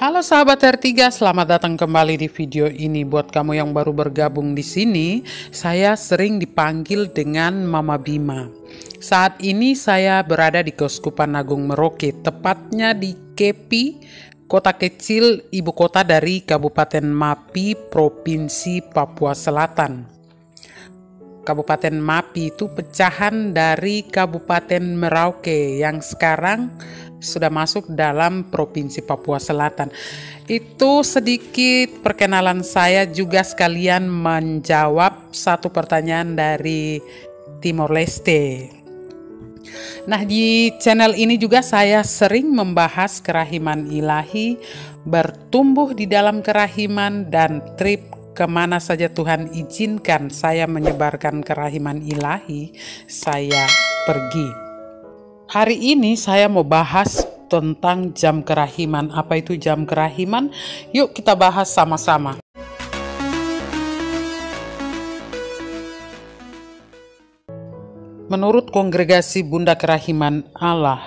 Halo sahabat R3, selamat datang kembali di video ini. Buat kamu yang baru bergabung di sini, saya sering dipanggil dengan Mama Bima. Saat ini saya berada di Keuskupan Agung Merauke, tepatnya di Kepi, kota kecil ibu kota dari Kabupaten Mapi, Provinsi Papua Selatan. Kabupaten Mapi itu pecahan dari Kabupaten Merauke yang sekarang sudah masuk dalam Provinsi Papua Selatan. Itu sedikit perkenalan saya, juga sekalian menjawab satu pertanyaan dari Timor Leste. Nah, di channel ini juga saya sering membahas kerahiman ilahi, bertumbuh di dalam kerahiman, dan trip kemana saja Tuhan izinkan saya menyebarkan kerahiman ilahi, saya pergi. Hari ini saya mau bahas tentang jam kerahiman. Apa itu jam kerahiman? Yuk kita bahas sama-sama. Menurut Kongregasi Bunda Kerahiman Allah,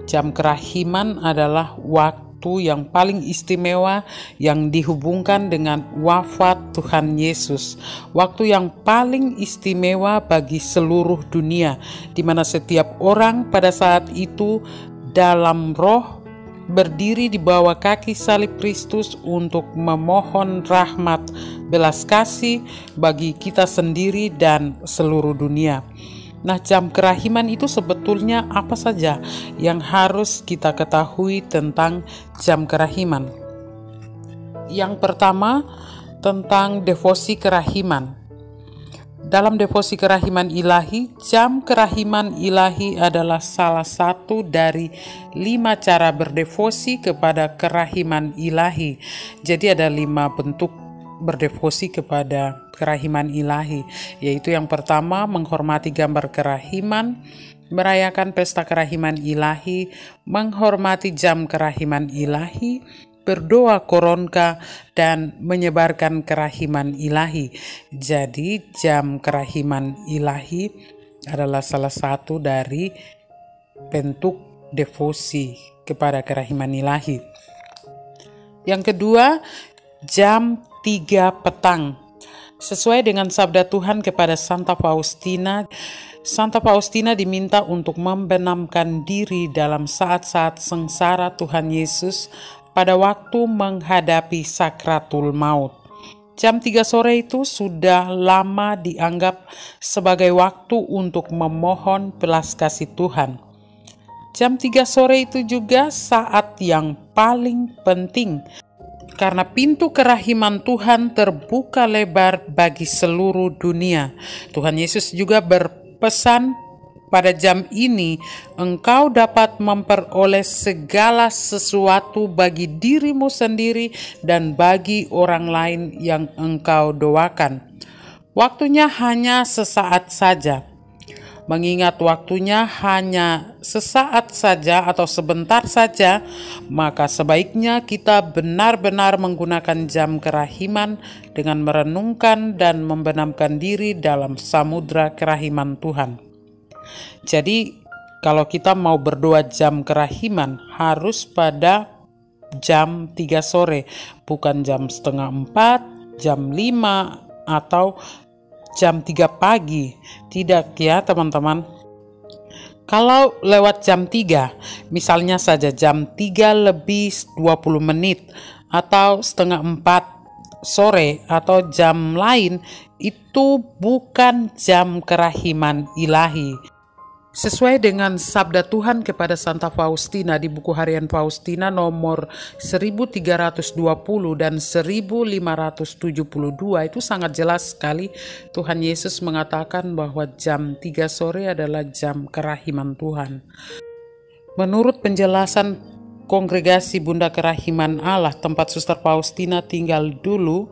jam kerahiman adalah waktu yang paling istimewa yang dihubungkan dengan wafat Tuhan Yesus. Waktu yang paling istimewa bagi seluruh dunia, di mana setiap orang pada saat itu dalam roh berdiri di bawah kaki salib Kristus untuk memohon rahmat belas kasih bagi kita sendiri dan seluruh dunia. Nah, jam kerahiman itu sebetulnya apa saja yang harus kita ketahui tentang jam kerahiman? Yang pertama, tentang devosi kerahiman. Dalam devosi kerahiman ilahi, jam kerahiman ilahi adalah salah satu dari 5 cara berdevosi kepada kerahiman ilahi. Jadi ada 5 bentuk berdevosi kepada kerahiman ilahi, yaitu yang pertama, menghormati gambar kerahiman, merayakan pesta kerahiman ilahi, menghormati jam kerahiman ilahi, berdoa koronka, dan menyebarkan kerahiman ilahi. Jadi jam kerahiman ilahi adalah salah satu dari bentuk devosi kepada kerahiman ilahi. Yang kedua, jam 3 petang. Sesuai dengan sabda Tuhan kepada Santa Faustina, Santa Faustina diminta untuk membenamkan diri dalam saat-saat sengsara Tuhan Yesus pada waktu menghadapi sakratul maut. Jam 3 sore itu sudah lama dianggap sebagai waktu untuk memohon belas kasih Tuhan. Jam 3 sore itu juga saat yang paling penting, karena pintu kerahiman Tuhan terbuka lebar bagi seluruh dunia. Tuhan Yesus juga berpesan, pada jam ini engkau dapat memperoleh segala sesuatu bagi dirimu sendiri dan bagi orang lain yang engkau doakan. Waktunya hanya sesaat saja. Mengingat waktunya hanya sesaat saja atau sebentar saja, maka sebaiknya kita benar-benar menggunakan jam kerahiman dengan merenungkan dan membenamkan diri dalam samudra kerahiman Tuhan. Jadi, kalau kita mau berdoa jam kerahiman, harus pada jam 3 sore, bukan jam setengah 4, jam 5, atau jam 3 pagi. Tidak ya teman-teman. Kalau lewat jam 3, misalnya saja jam 3 lebih 20 menit atau setengah 4 sore atau jam lain, itu bukan jam kerahiman ilahi. Sesuai dengan sabda Tuhan kepada Santa Faustina di buku harian Faustina nomor 1320 dan 1572, itu sangat jelas sekali Tuhan Yesus mengatakan bahwa jam 3 sore adalah jam kerahiman Tuhan. Menurut penjelasan Kongregasi Bunda Kerahiman Allah tempat Suster Faustina tinggal dulu,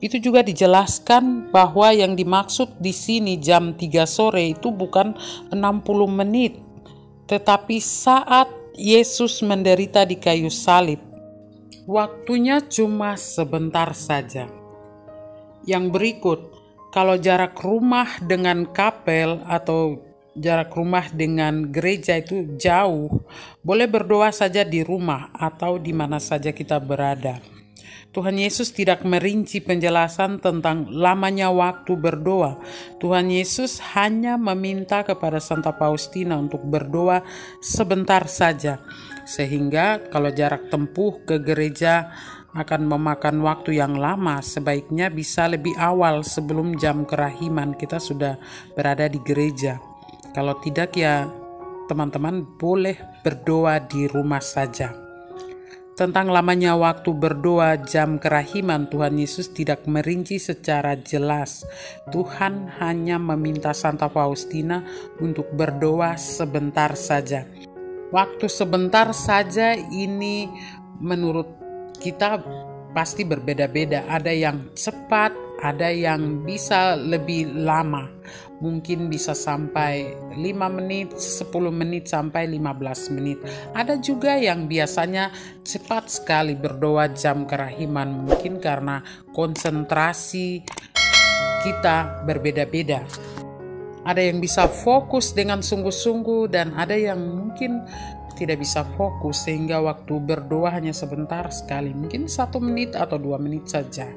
itu juga dijelaskan bahwa yang dimaksud di sini jam 3 sore itu bukan 60 menit, tetapi saat Yesus menderita di kayu salib. Waktunya cuma sebentar saja. Yang berikut, kalau jarak rumah dengan kapel atau jarak rumah dengan gereja itu jauh, boleh berdoa saja di rumah atau di mana saja kita berada. Tuhan Yesus tidak merinci penjelasan tentang lamanya waktu berdoa. Tuhan Yesus hanya meminta kepada Santa Faustina untuk berdoa sebentar saja. Sehingga kalau jarak tempuh ke gereja akan memakan waktu yang lama, sebaiknya bisa lebih awal sebelum jam kerahiman kita sudah berada di gereja. Kalau tidak ya teman-teman boleh berdoa di rumah saja. Tentang lamanya waktu berdoa jam kerahiman, Tuhan Yesus tidak merinci secara jelas. Tuhan hanya meminta Santa Faustina untuk berdoa sebentar saja. Waktu sebentar saja ini menurut kita pasti berbeda-beda. Ada yang cepat, ada yang bisa lebih lama. Mungkin bisa sampai 5 menit, 10 menit sampai 15 menit. Ada juga yang biasanya cepat sekali berdoa jam kerahiman. Mungkin karena konsentrasi kita berbeda-beda. Ada yang bisa fokus dengan sungguh-sungguh dan ada yang mungkin tidak bisa fokus sehingga waktu berdoa hanya sebentar sekali. Mungkin 1 menit atau 2 menit saja.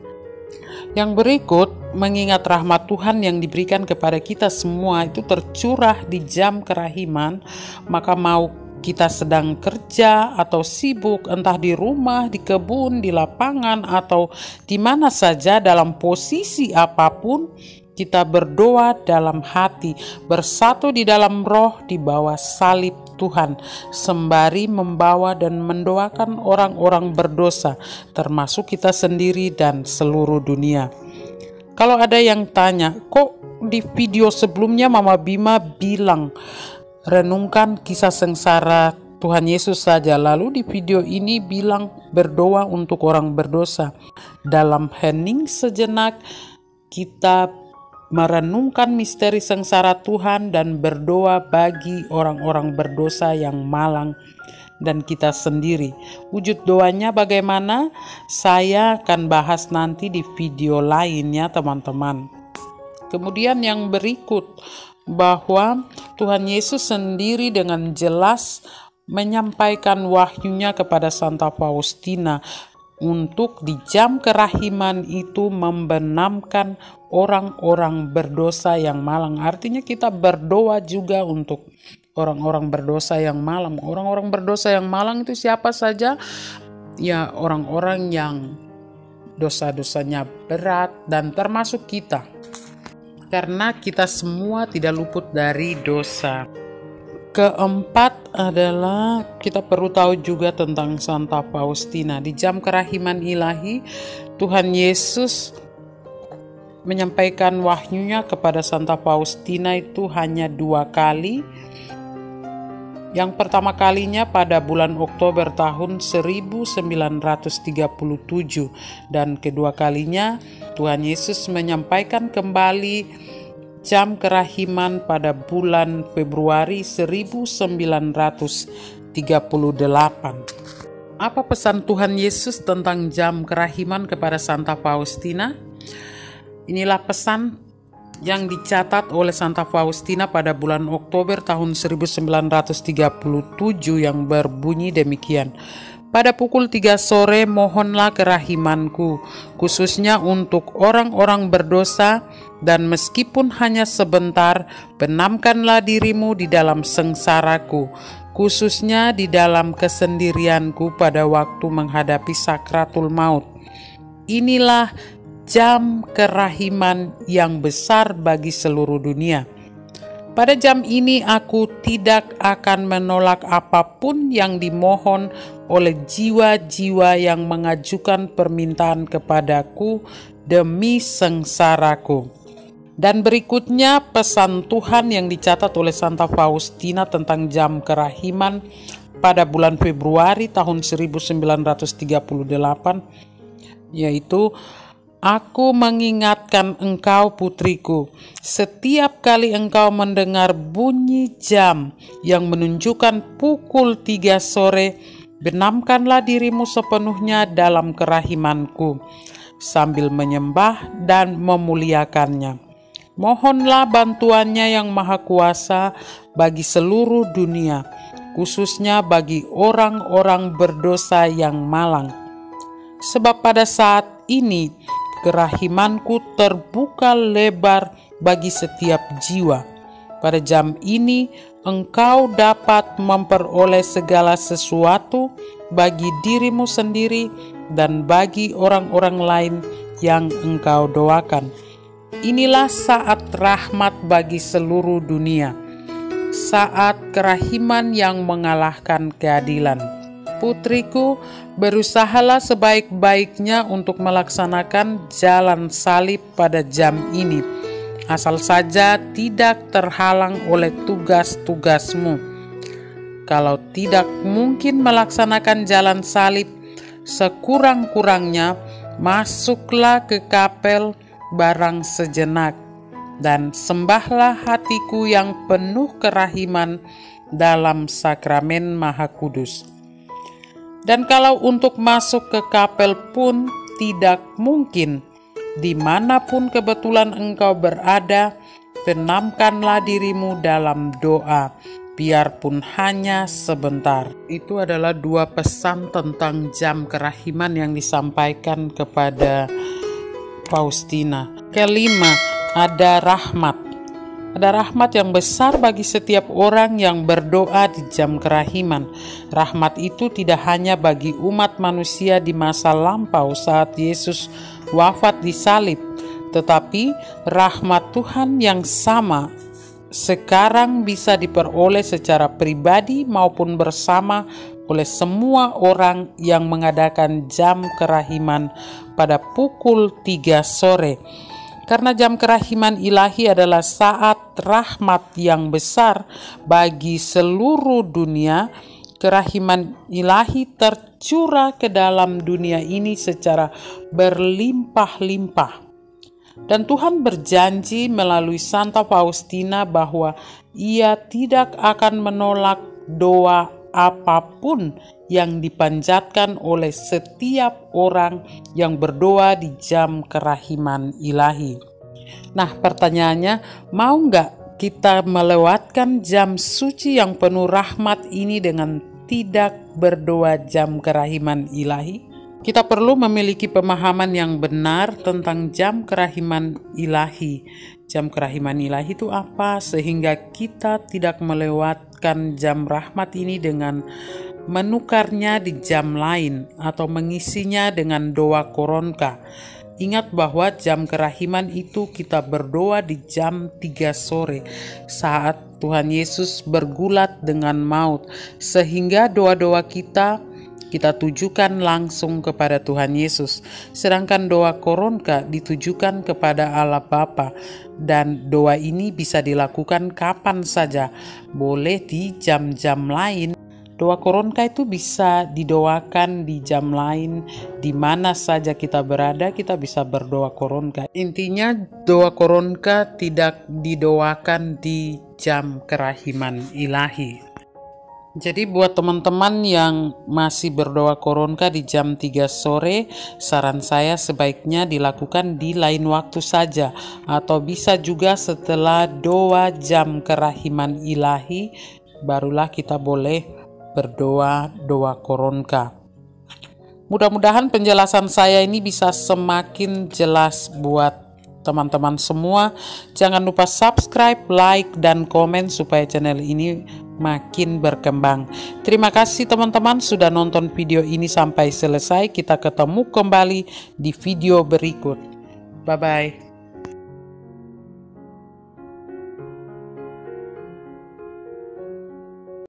Yang berikut, mengingat rahmat Tuhan yang diberikan kepada kita semua itu tercurah di jam kerahiman, maka mau kita sedang kerja atau sibuk, entah di rumah, di kebun, di lapangan, atau di mana saja dalam posisi apapun, kita berdoa dalam hati, bersatu di dalam roh di bawah salib Tuhan, sembari membawa dan mendoakan orang-orang berdosa, termasuk kita sendiri dan seluruh dunia. Kalau ada yang tanya, kok di video sebelumnya Mama Bima bilang renungkan kisah sengsara Tuhan Yesus saja, lalu di video ini bilang berdoa untuk orang berdosa. Dalam hening sejenak, kita merenungkan misteri sengsara Tuhan dan berdoa bagi orang-orang berdosa yang malang dan kita sendiri. Wujud doanya bagaimana? Saya akan bahas nanti di video lainnya teman-teman. Kemudian yang berikut, bahwa Tuhan Yesus sendiri dengan jelas menyampaikan wahyunya kepada Santa Faustina untuk di jam kerahiman itu membenamkan orang-orang berdosa yang malang. Artinya kita berdoa juga untuk orang-orang berdosa yang malang. Orang-orang berdosa yang malang itu siapa saja? Ya orang-orang yang dosa-dosanya berat dan termasuk kita. Karena kita semua tidak luput dari dosa. Keempat adalah kita perlu tahu juga tentang Santa Faustina. Di jam kerahiman ilahi, Tuhan Yesus menyampaikan wahyunya kepada Santa Faustina itu hanya 2 kali. Yang pertama kalinya pada bulan Oktober tahun 1937 dan kedua kalinya Tuhan Yesus menyampaikan kembali jam kerahiman pada bulan Februari 1938. Apa pesan Tuhan Yesus tentang jam kerahiman kepada Santa Faustina? Inilah pesan yang dicatat oleh Santa Faustina pada bulan Oktober tahun 1937 yang berbunyi demikian. Pada pukul 3 sore mohonlah kerahimanku, khususnya untuk orang-orang berdosa, dan meskipun hanya sebentar, benamkanlah dirimu di dalam sengsaraku, khususnya di dalam kesendirianku pada waktu menghadapi sakratul maut. Inilah jam kerahiman yang besar bagi seluruh dunia. Pada jam ini aku tidak akan menolak apapun yang dimohon oleh jiwa-jiwa yang mengajukan permintaan kepadaku demi sengsaraku. Dan berikutnya pesan Tuhan yang dicatat oleh Santa Faustina tentang jam kerahiman pada bulan Februari tahun 1938, yaitu aku mengingatkan engkau putriku, setiap kali engkau mendengar bunyi jam yang menunjukkan pukul 3 sore, benamkanlah dirimu sepenuhnya dalam kerahimanku, sambil menyembah dan memuliakannya. Mohonlah bantuannya yang maha kuasa bagi seluruh dunia, khususnya bagi orang-orang berdosa yang malang. Sebab pada saat ini kerahimanku terbuka lebar bagi setiap jiwa. Pada jam ini engkau dapat memperoleh segala sesuatu bagi dirimu sendiri dan bagi orang-orang lain yang engkau doakan. Inilah saat rahmat bagi seluruh dunia, saat kerahiman yang mengalahkan keadilan. Putriku, berusahalah sebaik-baiknya untuk melaksanakan jalan salib pada jam ini, asal saja tidak terhalang oleh tugas-tugasmu. Kalau tidak mungkin melaksanakan jalan salib, sekurang-kurangnya masuklah ke kapel barang sejenak dan sembahlah hatiku yang penuh kerahiman dalam sakramen Maha Kudus. Dan kalau untuk masuk ke kapel pun tidak mungkin, dimanapun kebetulan engkau berada, tenamkanlah dirimu dalam doa, biarpun hanya sebentar. Itu adalah 2 pesan tentang jam kerahiman yang disampaikan kepada Faustina. Kelima, ada rahmat. Ada rahmat yang besar bagi setiap orang yang berdoa di jam kerahiman. Rahmat itu tidak hanya bagi umat manusia di masa lampau saat Yesus wafat di salib, tetapi rahmat Tuhan yang sama sekarang bisa diperoleh secara pribadi maupun bersama oleh semua orang yang mengadakan jam kerahiman pada pukul 3 sore. Karena jam kerahiman ilahi adalah saat rahmat yang besar bagi seluruh dunia, kerahiman ilahi tercurah ke dalam dunia ini secara berlimpah-limpah. Dan Tuhan berjanji melalui Santa Faustina bahwa Ia tidak akan menolak doa apapun yang dipanjatkan oleh setiap orang yang berdoa di jam kerahiman ilahi. Nah, pertanyaannya, mau nggak kita melewatkan jam suci yang penuh rahmat ini dengan tidak berdoa jam kerahiman ilahi? Kita perlu memiliki pemahaman yang benar tentang jam kerahiman ilahi. Jam kerahiman ilahi itu apa? Sehingga kita tidak melewatkan jam rahmat ini dengan menukarnya di jam lain atau mengisinya dengan doa koronka. Ingat bahwa jam kerahiman itu kita berdoa di jam 3 sore saat Tuhan Yesus bergulat dengan maut, sehingga doa-doa kita tujukan langsung kepada Tuhan Yesus. Sedangkan doa koronka ditujukan kepada Allah Bapa, dan doa ini bisa dilakukan kapan saja, boleh di jam-jam lain. Doa koronka itu bisa didoakan di jam lain, di mana saja kita berada kita bisa berdoa koronka. Intinya doa koronka tidak didoakan di jam kerahiman ilahi. Jadi buat teman-teman yang masih berdoa koronka di jam 3 sore, saran saya sebaiknya dilakukan di lain waktu saja, atau bisa juga setelah doa jam kerahiman ilahi, barulah kita boleh berdoa doa koronka. Mudah-mudahan penjelasan saya ini bisa semakin jelas buat teman-teman semua. Jangan lupa subscribe, like, dan komen supaya channel ini makin berkembang. Terima kasih teman-teman sudah nonton video ini sampai selesai. Kita ketemu kembali di video berikut. Bye-bye.